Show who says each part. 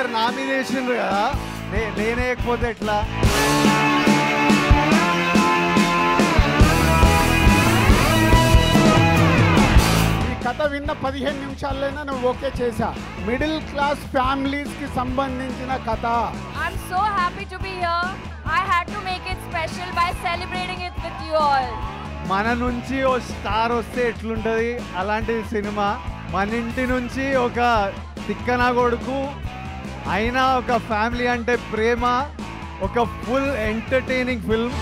Speaker 1: అందరు నామినేషన్ కదా, నేనేయకపోతే ఎట్లా?
Speaker 2: కథ విన్న 15 నిమిషాల్లోనే నువ్వు ఓకే చేశా. మిడిల్ క్లాస్ ఫ్యామిలీస్ కి సంబంధించిన కథ.
Speaker 3: I'm so happy to be here. I had to make it special by celebrating it with you all.
Speaker 1: మన నుంచి ఓ స్టార్ వస్తే ఎట్లుంటుంది అలాంటి సినిమా. మన ఇంటి నుంచి ఒక తిక్కన కొడుకు అయినా ఒక ఫ్యామిలీ అంటే ప్రేమ, ఒక ఫుల్ ఎంటర్టైనింగ్ ఫిల్మ్.